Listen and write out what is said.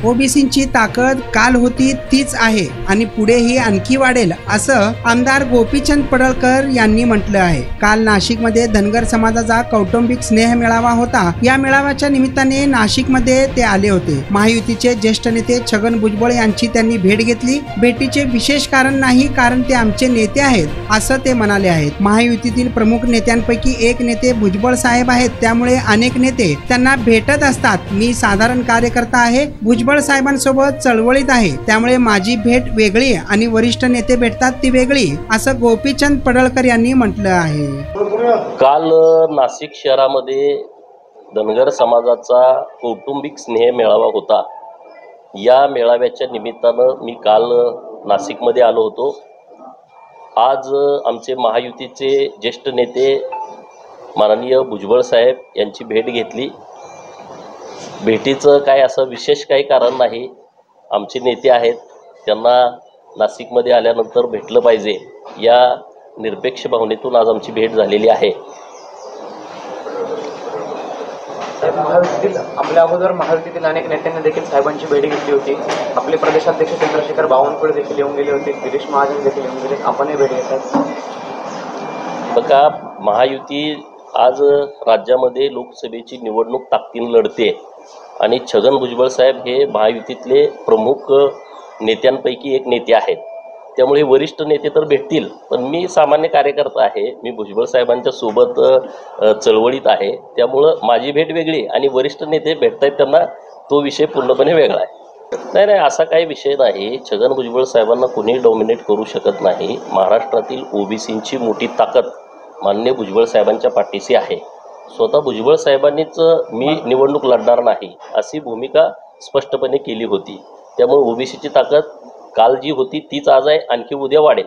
ओबीसींची ताकद काल होती तीच आहे आणि पुढेही आणखी वाढेल असं आमदार गोपीचंद पडळकर यांनी म्हटलं आहे। काल नाशिकमध्ये धनगर समाजाचा कौटुंबिक स्नेह मेळावा होता। या मेळाव्याच्या निमित्ताने नाशिकमध्ये ते आले होते। महायुतीचे ज्येष्ठ नेते छगन भुजबळ यांची त्यांनी भेट घेतली। भेटीचे विशेष कारण नाही, कारण ते आमचे नेते आहेत असं ते म्हणाले आहेत। महायुतीतील प्रमुख नेत्यांपैकी एक नेते भुजबळ साहेब आहेत, त्यामुळे अनेक नेते त्यांना भेटत असतात। मी साधारण कार्यकर्ता आहे, भुजबळ साहेबांसोबत चळवळीत आहे, त्यामुळे माझी भेट वेगळी आणि वरिष्ठ नेते भेटतात ती वेगळी असं गोपीचंद पडळकर यांनी म्हटलं आहे। काल नाशिक शहरामध्ये धनगर समाजाचा कौटुंबिक स्नेह मेळावा होता। या मेळाव्याच्या निमित्तानं मी काल नाशिकमध्ये आलो होतो। आज आमचे महायुतीचे ज्येष्ठ नेते माननीय भुजबळ साहेब यांची भेट घेतली। भेटीचं काय असं विशेष काही कारण नाही, आमचे नेते आहेत, त्यांना नाशिकमध्ये आल्यानंतर भेटलं पाहिजे या निरपेक्ष भावनेतून आज आमची भेट झालेली आहे। आपल्या अगोदर महायुतीतील अनेक नेत्यांनी देखील साहेबांची भेट घेतली होती। आपले प्रदेशाध्यक्ष चंद्रशेखर बावनकुळे देखील येऊन गेले होते, गिरीश महाजन देखील येऊन गेले, आपणही भेट घेतात। बघा, महायुती आज राज्यामध्ये लोकसभेची निवडणूक ताकदीने लढते आणि छगन भुजबळ साहेब हे महायुतीतले प्रमुख नेत्यांपैकी एक नेते आहेत, त्यामुळे वरिष्ठ नेते तर भेटतील, पण मी सामान्य कार्यकर्ता आहे, मी भुजबळ साहेबांच्या सोबत चळवळीत आहे, त्यामुळं माझी भेट वेगळी आणि वरिष्ठ नेते भेटतायत त्यांना तो विषय पूर्णपणे वेगळा आहे। नाही, असा काही विषय नाही। छगन भुजबळ साहेबांना कोणी डॉमिनेट करू शकत नाही। महाराष्ट्रातील ओबीसींची मोठी ताकद माननीय भुजबळ साहेबांच्या पाठीशी आहे। स्वतः भुजबळ साहेबांनीच मी निवडणूक लढणार नाही अशी भूमिका स्पष्टपणे केली होती, त्यामुळे ओबीसीची ताकद काल जी होती तीच आज आहे, आणखी उद्या वाढेल।